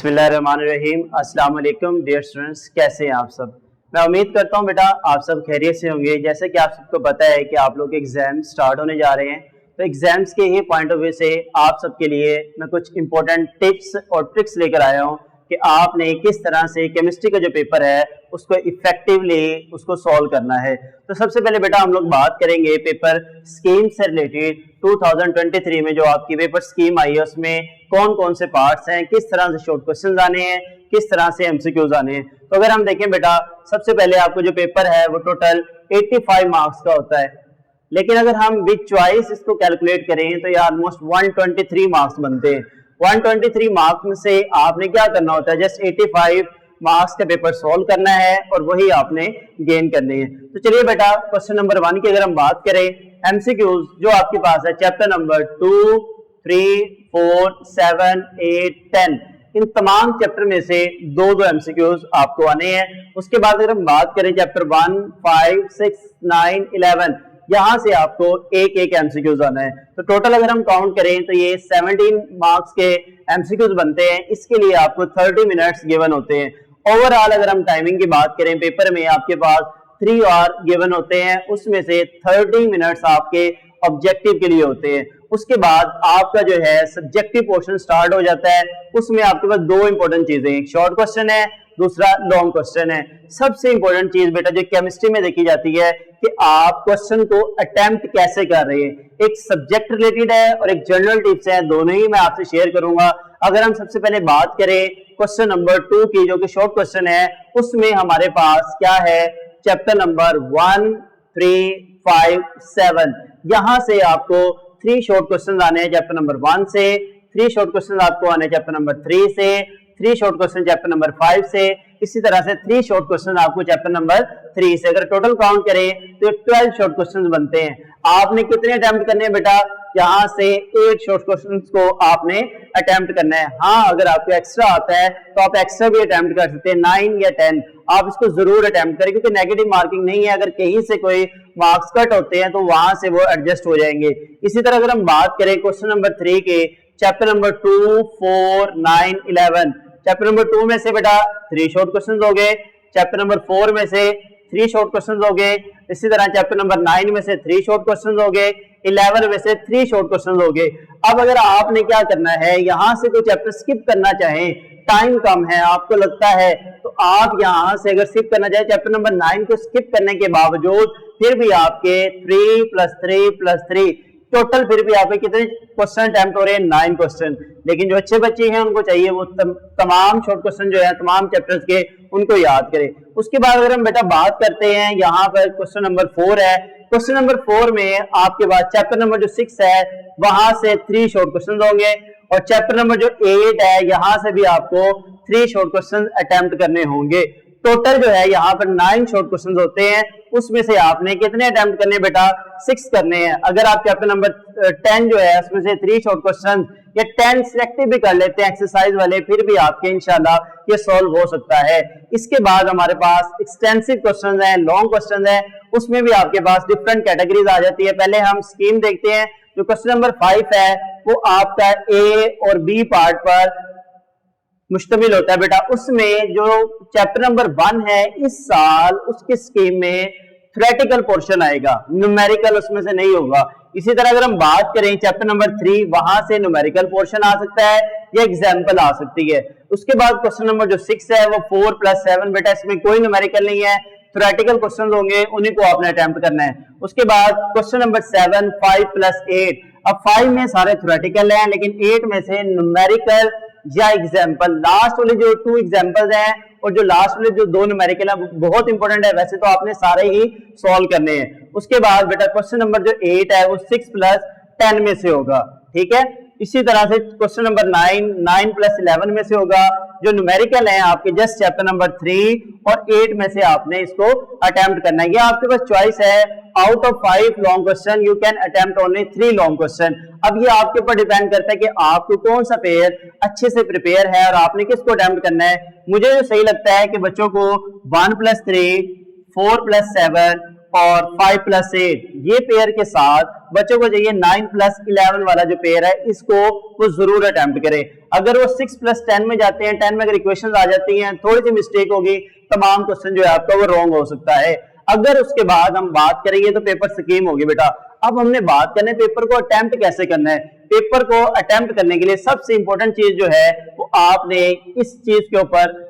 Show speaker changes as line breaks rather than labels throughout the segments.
बिस्मिल्लाहिर्रहमानिर्रहीम। अस्सलाम वालेकुम डियर स्टूडेंट्स, कैसे हैं आप सब। मैं उम्मीद करता हूं बेटा आप सब खैरियत से होंगे। जैसे कि आप सबको पता है कि आप लोग के एग्जाम स्टार्ट होने जा रहे हैं, तो एग्जाम्स के ही पॉइंट ऑफ व्यू से आप सबके लिए मैं कुछ इंपॉर्टेंट टिप्स और ट्रिक्स लेकर आया हूं कि आपने किस तरह से केमिस्ट्री का जो पेपर है उसको इफेक्टिवली उसको सॉल्व करना है। तो सबसे पहले बेटा हम लोग बात करेंगे पेपर स्कीम से रिलेटेड। 2023 में जो आपकी पेपर स्कीम आई है उसमें कौन कौन से पार्ट्स हैं, किस तरह से शॉर्ट क्वेश्चंस आने हैं, किस तरह से एमसीक्यूज आने हैं। तो अगर हम देखें बेटा, सबसे पहले आपको जो पेपर है वो टोटल 85 मार्क्स का होता है, लेकिन अगर हम विद चॉइस इसको कैलकुलेट करें तो ये ऑलमोस्ट 123 मार्क्स बनते हैं। 123 मार्क्स में से आपने क्या करना होता है, जस्ट 85 मार्क्स का पेपर सॉल्व करना है और वही आपने गेन करने हैं। तो चलिए बेटा, क्वेश्चन नंबर 1 की अगर हम बात करें, एमसीक्यूज जो आपके पास है चैप्टर नंबर 2, 3, 4, 7, 8, 10, इन तमाम चैप्टर में से दो एमसीक्यूज आपको आने हैं। उसके बाद अगर हम बात करें चैप्टर 1, 5, 6, 9, 11, यहां से आपको एक एक एमसीक्यूज आना है। तो टोटल अगर हम काउंट करें तो ये 17 मार्क्स के एमसीक्यूज बनते हैं। इसके लिए आपको 30 मिनट्स गिवन होते हैं। ओवरऑल अगर हम टाइमिंग की बात करें, पेपर में आपके पास 3 आवर गिवन होते हैं, उसमें से 30 मिनट्स आपके ऑब्जेक्टिव के लिए होते हैं। उसके बाद आपका जो है सब्जेक्टिव पोर्शन स्टार्ट हो जाता है। उसमें आपके पास दो इंपॉर्टेंट चीजें, एक शॉर्ट क्वेश्चन है, दूसरा लॉन्ग क्वेश्चन है। सबसे इंपॉर्टेंट चीज बेटा जो केमिस्ट्री में देखी जाती है कि आप क्वेश्चन को अटेम्प्ट कैसे कर रहे हैं। एक सब्जेक्ट रिलेटेड है और एक जनरल टिप्स है, दोनों ही मैं आपसे शेयर करूंगा। अगर हम सबसे पहले बात करें क्वेश्चन नंबर 2 की, जो कि शॉर्ट क्वेश्चन है, उसमें हमारे पास क्या है, चैप्टर नंबर 1, 3, 5, 7, यहां से आपको 3 शॉर्ट क्वेश्चन आने हैं चैप्टर नंबर 1 से, 3 शॉर्ट क्वेश्चन आपको आने चैप्टर नंबर 3 से, 3 शॉर्ट क्वेश्चन चैप्टर नंबर 5 से, इसी तरह से 3 शॉर्ट क्वेश्चन आपको चैप्टर नंबर 3 से। अगर टोटल काउंट करें तो 12 शॉर्ट क्वेश्चन बनते हैं। आपने कितने अटेम्प्ट करने हैं बेटा, यहां से 8 शॉर्ट क्वेश्चन को आपने अटेम्प्ट करना है। हाँ, अगर आपको एक्स्ट्रा आता है तो आप एक्स्ट्रा भी अटेम्प्ट कर सकते हैं, 9 या 10, आप इसको जरूर अटेम्प्ट करें, क्योंकि नेगेटिव मार्किंग नहीं है। अगर कहीं से कोई मार्क्स कट होते हैं तो वहां से वो एडजस्ट हो जाएंगे। इसी तरह अगर हम बात करें क्वेश्चन नंबर 3 के, चैप्टर नंबर 2, 4, 9, 11, चैप्टर नंबर 2 में से बेटा 3 शॉर्ट क्वेश्चंस हो गए, चैप्टर नंबर 4 में से 3 शॉर्ट क्वेश्चंस हो गए, इसी तरह चैप्टर नंबर 9 में से 3 शॉर्ट क्वेश्चंस हो गए, 11 में से 3 शॉर्ट क्वेश्चंस हो गए। अब अगर आपने क्या करना है, यहां से कोई चैप्टर स्किप करना चाहें, टाइम कम है, आपको लगता है, तो आप यहां से अगर स्किप करना चाहे चैप्टर नंबर 9 को स्किप करने के बावजूद फिर भी आपके 3 + 3 + 3 टोटल फिर भी आपके कितने क्वेश्चन अटेम्प्ट हो रहे हैं, 9 क्वेश्चन। लेकिन जो अच्छे बच्चे हैं उनको चाहिए वो तमाम शॉर्ट क्वेश्चन जो है तमाम चैप्टर्स के उनको याद करें। उसके बाद अगर हम बेटा बात करते हैं, यहाँ पर क्वेश्चन नंबर 4 है। क्वेश्चन नंबर 4 में आपके पास चैप्टर नंबर जो 6 है वहां से 3 शॉर्ट क्वेश्चन होंगे, और चैप्टर नंबर जो 8 है यहां से भी आपको 3 शॉर्ट क्वेश्चन अटेम्प्ट करने होंगे। टोटल जो है यहाँ पर 9 शॉर्ट क्वेश्चंस होते हैं। उसमें से आपने कितने अटेम्प्ट करने बेटा, 6 करने हैं। अगर आप चैप्टर नंबर 10 जो है उसमें से 3 शॉर्ट क्वेश्चन या 10 सिलेक्टिव भी कर लेते हैं एक्सरसाइज वाले, फिर भी आपके इंशाल्लाह ये सॉल्व हो सकता है। इसके बाद हमारे पास एक्सटेंसिव क्वेश्चन है, लॉन्ग क्वेश्चन है, उसमें भी आपके पास डिफरेंट कैटेगरीज आ जाती है। पहले हम स्कीम देखते हैं। जो क्वेश्चन नंबर 5 है वो आपका ए और बी पार्ट पर मुश्तमिल होता है बेटा। उसमें जो चैप्टर नंबर 1 है, इस साल उसकी स्कीम में थ्योरेटिकल पोर्शन आएगा, न्यूमेरिकल उसमें से नहीं होगा। इसी तरह अगर हम बात करें चैप्टर नंबर 3, वहां से न्यूमेरिकल पोर्शन आ सकता है या एग्जाम्पल आ सकती है। उसके बाद क्वेश्चन नंबर जो 6 है वो 4 + 7 बेटा, इसमें कोई न्यूमेरिकल नहीं है, थ्योरेटिकल क्वेश्चन होंगे, उन्हीं को आपने अटेम्प्ट करना है। उसके बाद क्वेश्चन नंबर 7, 5 + 8, अब 5 में सारे थ्योरेटिकल हैं, लेकिन 8 में से न्यूमेरिकल या एग्जाम्पल, लास्ट वाले जो 2 एग्जाम्पल्स हैं और जो लास्ट वाले जो 2 न्यूमेरिकल है बहुत इंपॉर्टेंट है। वैसे तो आपने सारे ही सॉल्व करने हैं। उसके बाद बेटा क्वेश्चन नंबर जो 8 है वो 6 + 10 में से होगा, ठीक है। इसी तरह से क्वेश्चन नंबर 9, 9 + 11 में से होगा। जो न्यूमेरिकल है आपके जस्ट चैप्टर नंबर 3 और 8 में से आपने इसको अटेम्प्ट करना है। ये आपके पास चॉइस है, out of 5 long question you can attempt only 3 long question. अब ये आपके ऊपर डिपेंड करता है कि आपको कौन सा पेयर अच्छे से प्रिपेयर है और आपने किसको अटेम्प्ट करना है। मुझे जो सही लगता है कि बच्चों को 1 + 3, 4 + 7 और 5 प्लस 8 ये पेयर के साथ बच्चों को चाहिए 9 प्लस 11 वाला जो पेयर है इसको वो जरूर अटेम्प्ट करें। अगर वो 6 प्लस 10 में जाते हैं, 10 में अगर इक्वेशन आ जाती हैं, थोड़ी सी मिस्टेक होगी, तमाम क्वेश्चन जो है आपका वो रॉन्ग हो सकता है। अगर उसके बाद हम बात करेंगे तो पेपर स्कीम होगी बेटा। अब हमने बात करने पेपर को अटेम्प्ट कैसे करना है। पेपर को अटेम्प्ट करने के लिए सबसे इंपॉर्टेंट चीज जो है वो आपने इस चीज के ऊपर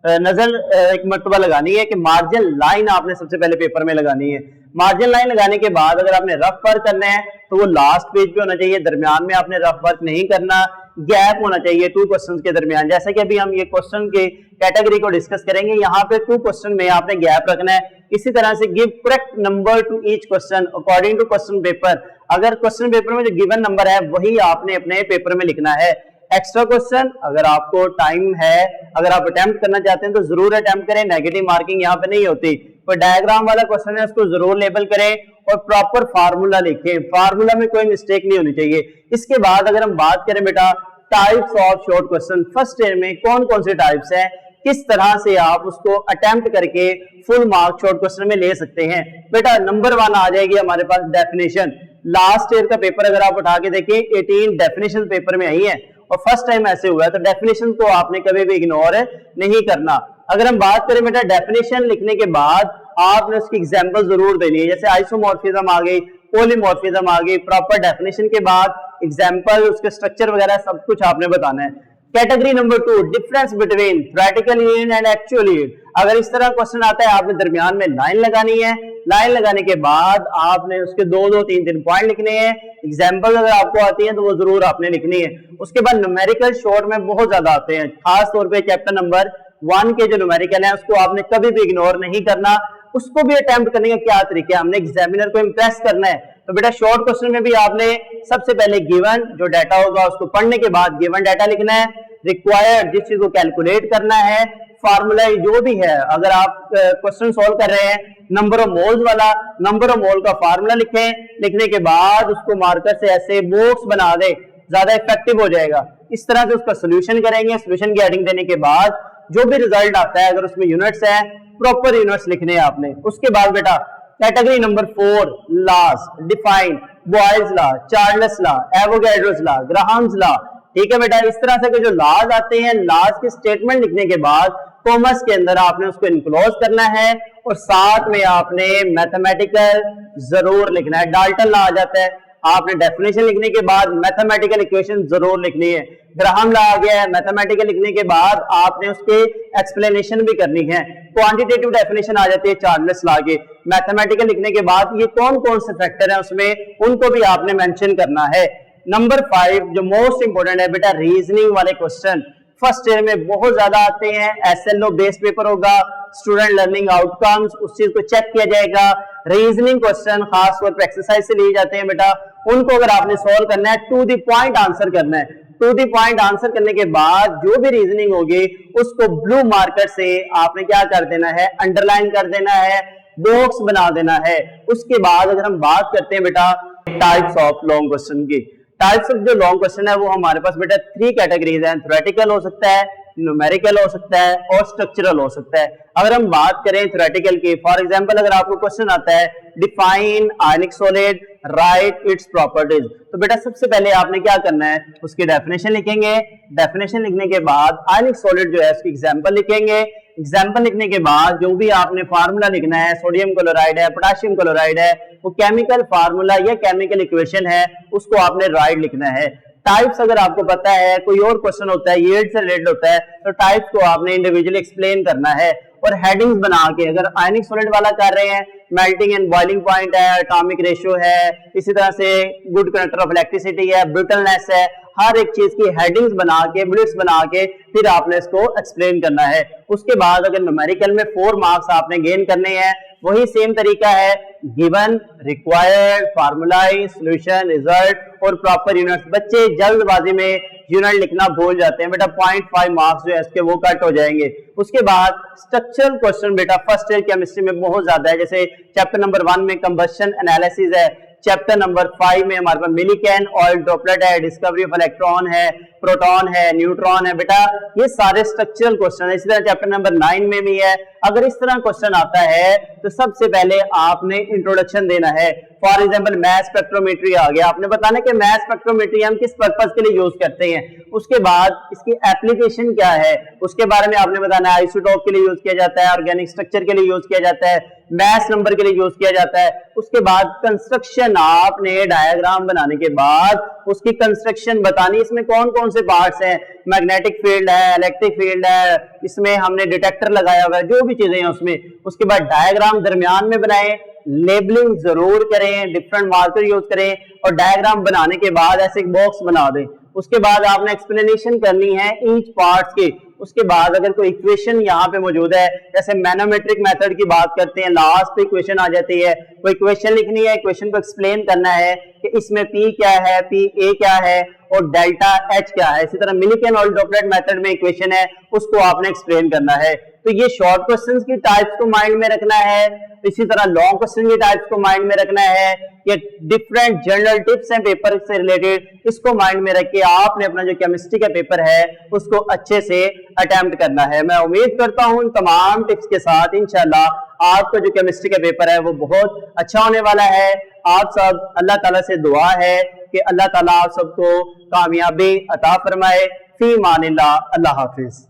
नजर एक मर्तबा लगानी है कि मार्जिन लाइन आपने सबसे पहले पेपर में लगानी है। मार्जिन लाइन लगाने के बाद अगर आपने रफ वर्क करना है तो वो लास्ट पेज पे होना चाहिए, दरमियान में आपने रफ वर्क नहीं करना, गैप होना चाहिए 2 क्वेश्चंस के दरमियान। जैसे कि अभी हम ये क्वेश्चन के कैटेगरी को डिस्कस करेंगे, यहाँ पे 2 क्वेश्चन में आपने गैप रखना है। इसी तरह से give correct number to each question according to question paper. अगर क्वेश्चन पेपर में जो गिवन नंबर है वही आपने अपने पेपर में लिखना है। एक्स्ट्रा क्वेश्चन अगर आपको टाइम है, अगर आप अटेम्प्ट करना चाहते हैं तो जरूर अटेम्प्ट करें, नेगेटिव मार्किंग यहाँ पे नहीं होती। कोई डायग्राम वाला क्वेश्चन है उसको जरूर लेबल करें और प्रॉपर फार्मूला लिखें, फार्मूला में कोई मिस्टेक नहीं होनी चाहिए। इसके बाद अगर हम बात करें बेटा types of short question, first year में कौन कौन से टाइप्स हैं, किस तरह से आप उसको अटेम्प्ट करके फुल मार्क शॉर्ट क्वेश्चन में ले सकते हैं। बेटा नंबर 1 आ जाएगी हमारे पास डेफिनेशन। लास्ट ईयर का पेपर अगर आप उठा के देखें 18 डेफिनेशन पेपर में आई है और फर्स्ट टाइम ऐसे हुआ है, तो डेफिनेशन को आपने कभी भी इग्नोर नहीं करना। अगर हम बात करें बेटा डेफिनेशन लिखने के बाद आपने उसकी एग्जांपल जरूर देनी है। जैसे आइसोमॉर्फिज्म आ गई, पॉलीमॉर्फिज्म आ गई, प्रॉपर डेफिनेशन के बाद एग्जांपल, उसके स्ट्रक्चर वगैरह सब कुछ आपने बताना है। Category number 2 difference between theoretical yield and actual yield. अगर इस तरह क्वेश्चन आता है आपने दरमियान में लाइन लगानी है, लाइन लगाने के बाद आपने उसके 2-2, 3-3 पॉइंट लिखने हैं। एग्जांपल अगर आपको आती है तो वो जरूर आपने लिखनी है। उसके बाद न्यूमेरिकल शॉर्ट में बहुत ज्यादा आते हैं, खास तौर पे चैप्टर नंबर 1 के जो न्यूमेरिकल है उसको आपने कभी भी इग्नोर नहीं करना। उसको भी अटेम्प्ट करने का क्या तरीका है, हमने एग्जामिनर को इम्प्रेस करना है। तो बेटा शॉर्ट क्वेश्चन में भी आपने सबसे पहले गिवन जो डाटा होगा उसको पढ़ने के बाद गिवन डाटा लिखना है, रिक्वायर्ड जिस चीज को कैलकुलेट करना है, फार्मूला जो भी है। अगर आप क्वेश्चन सॉल्व कर रहे हैं नंबर ऑफ मोल्स वाला, नंबर ऑफ मोल का फार्मूला लिखें, लिखने के बाद उसको मार्कर से ऐसे बॉक्स बना दे, ज्यादा इफेक्टिव हो जाएगा। इस तरह से उसका सोल्यूशन करेंगे। सोल्यूशन की हेडिंग देने के बाद जो भी रिजल्ट आता है, अगर उसमें यूनिट्स है प्रॉपर यूनिट्स लिखने हैं आपने। उसके बाद बेटा category number 4 laws define, Boyle's law, Charles law, Avogadro's law, Graham's law. ठीक है बेटा, इस तरह से जो लॉज आते हैं, लॉज के स्टेटमेंट लिखने के बाद कॉमर्स के अंदर आपने उसको इनक्लोज करना है और साथ में आपने मैथमेटिकल जरूर लिखना है। डाल्टन लॉ आ जाता है, आपने डेफिनेशन लिखने के बाद मैथमेटिकल इक्वेशन जरूर लिखनी है। ग्राहम लॉ आ गया है, मैथमेटिकल लिखने के बाद आपने उसके एक्सप्लेनेशन भी करनी है। क्वांटिटेटिव डेफिनेशन आ जाती है चार्ल्स लॉ के। मैथमेटिकल लिखने के बाद ये कौन कौन से फैक्टर हैं उसमें, उनको भी आपने मेंशन करना है। नंबर 5 जो मोस्ट इंपोर्टेंट है बेटा रीजनिंग वाले क्वेश्चन फर्स्ट ईयर में बहुत ज्यादा आते हैं। एसएलओ बेस्ड पेपर होगा, स्टूडेंट लर्निंग आउटकम्स, उस चीज को चेक किया जाएगा। रीजनिंग क्वेश्चन खास तौर पर एक्सरसाइज से लिए जाते हैं बेटा, उनको अगर आपने सॉल्व करना है टू द पॉइंट आंसर करना है। टू द पॉइंट आंसर करने के बाद जो भी रीजनिंग होगी उसको ब्लू मार्कर से आपने क्या कर देना है, अंडरलाइन कर देना है, बॉक्स बना देना है। उसके बाद अगर हम बात करते हैं बेटा टाइप्स ऑफ लॉन्ग क्वेश्चन की, टाइप्स ऑफ जो लॉन्ग क्वेश्चन है वो हमारे पास बेटा 3 कैटेगरीज हैं। थ्योरेटिकल हो सकता है, न्यूमेरिकल हो सकता है और स्ट्रक्चरल हो सकता है। अगर हम बात करें थ्योरेटिकल की, फॉर एग्जांपल अगर आपको क्वेश्चन आता है डिफाइन आयनिक सॉलिड, राइट इट्स प्रॉपर्टीज, तो बेटा सबसे पहले आपने क्या करना है, उसकी डेफिनेशन लिखेंगे। डेफिनेशन लिखने के बाद आयनिक सॉलिड जो है उसकी एग्जांपल लिखेंगे। एग्जांपल लिखने के बाद जो भी आपने फार्मूला लिखना है, सोडियम क्लोराइड है, पोटेशियम क्लोराइड है, वो केमिकल फार्मूला या केमिकल इक्वेशन है, उसको आपने राइट लिखना है। टाइप्स अगर आपको पता है, कोई और क्वेश्चन होता है यील्ड से रिलेटेड होता है, तो टाइप्स को आपने इंडिविजुअली एक्सप्लेन करना है और हेडिंग्स बना के, अगर आयनिक सॉलिड वाला कर रहे हैं मेल्टिंग एंड बॉइलिंग पॉइंट है, एटॉमिक रेशियो है, इसी तरह से गुड कंडक्टर ऑफ इलेक्ट्रिसिटी है, ब्रिटलनेस है, हर एक चीज की हेडिंग्स बना के, बुलेट्स बना के फिर आपने इसको एक्सप्लेन करना है। उसके बाद अगर न्यूमेरिकल में 4 मार्क्स आपने गेन करने हैं, वही सेम तरीका है, गिवन, रिक्वायर्ड, फार्मूलाइज, सॉल्यूशन, रिजल्ट और प्रॉपर यूनिट्स। बच्चे जल्दबाजी में यूनिट लिखना भूल जाते हैं बेटा, 0.5 मार्क्स जो है इसके वो कट हो जाएंगे। उसके बाद स्ट्रक्चरल क्वेश्चन बेटा फर्स्ट ईयर केमिस्ट्री में बहुत ज्यादा है। जैसे चैप्टर नंबर 1 में कंबशन एनालिसिस है, चैप्टर नंबर 5 में हमारे पास मिलिकन ऑयल ड्रॉपलेट है, डिस्कवरी ऑफ इलेक्ट्रॉन है, प्रोटॉन है, न्यूट्रॉन है। बेटा ये सारे स्ट्रक्चरल क्वेश्चन है। इसी तरह चैप्टर नंबर 9 में भी है। अगर इस तरह क्वेश्चन आता है तो सबसे पहले आपने इंट्रोडक्शन देना है। फॉर एग्जांपल मैस स्पेक्ट्रोमेट्री आ गया, आपने बताना कि मैस स्पेक्ट्रोमेट्री हम किस पर्पस के लिए यूज करते हैं, उसके बाद इसकी एप्लीकेशन क्या है उसके बारे में आपने बताना है। आइसोटोप के लिए यूज किया जाता है, ऑर्गेनिक स्ट्रक्चर के लिए यूज किया जाता है, मैस नंबर के लिए यूज किया जाता है। उसके बाद कंस्ट्रक्शन, आपने डायग्राम बनाने के बाद उसकी कंस्ट्रक्शन बतानी, इसमें कौन कौन से पार्ट्स हैं, मैग्नेटिक फील्ड है, इलेक्ट्रिक फील्ड है, इसमें हमने डिटेक्टर लगाया हुआ है, जो भी चीजें हैं उसमें। उसके बाद डायग्राम दरमियान में बनाएं, लेबलिंग जरूर करें, डिफरेंट मार्कर यूज करें, और डायग्राम बनाने के बाद ऐसे एक बॉक्स बना दें। उसके बाद आपने एक्सप्लेनेशन करनी है ईच पार्ट्स की। उसके बाद अगर कोई इक्वेशन यहाँ पे मौजूद है, जैसे मैनोमेट्रिक मेथड की बात करते हैं, लास्ट पे इक्वेशन आ जाती है, कोई इक्वेशन लिखनी है, इक्वेशन को एक्सप्लेन करना है कि इसमें P क्या है, PA क्या है और डेल्टा H क्या है। इसी तरह मिलिकन ऑयल ड्रॉपलेट मेथड में इक्वेशन है, उसको आपने एक्सप्लेन करना है। तो ये शॉर्ट क्वेश्चंस की टाइप्स को माइंड में रखना है, इसी तरह लॉन्ग क्वेश्चन की टाइप्स को माइंड में रखना है, ये डिफरेंट जनरल टिप्स हैं पेपर से रिलेटेड, इसको माइंड में रख के आपने अपना जो केमिस्ट्री का पेपर है उसको अच्छे से अटेम्प्ट करना है। मैं उम्मीद करता हूं इन तमाम टिप्स के साथ इंशाल्लाह आपका जो केमिस्ट्री का पेपर है वो बहुत अच्छा होने वाला है। आप सब, अल्लाह ताला से दुआ है कि अल्लाह ताला आप सबको कामयाबी अता फरमाए। फी मानिल्लाह, अल्लाह हाफिज।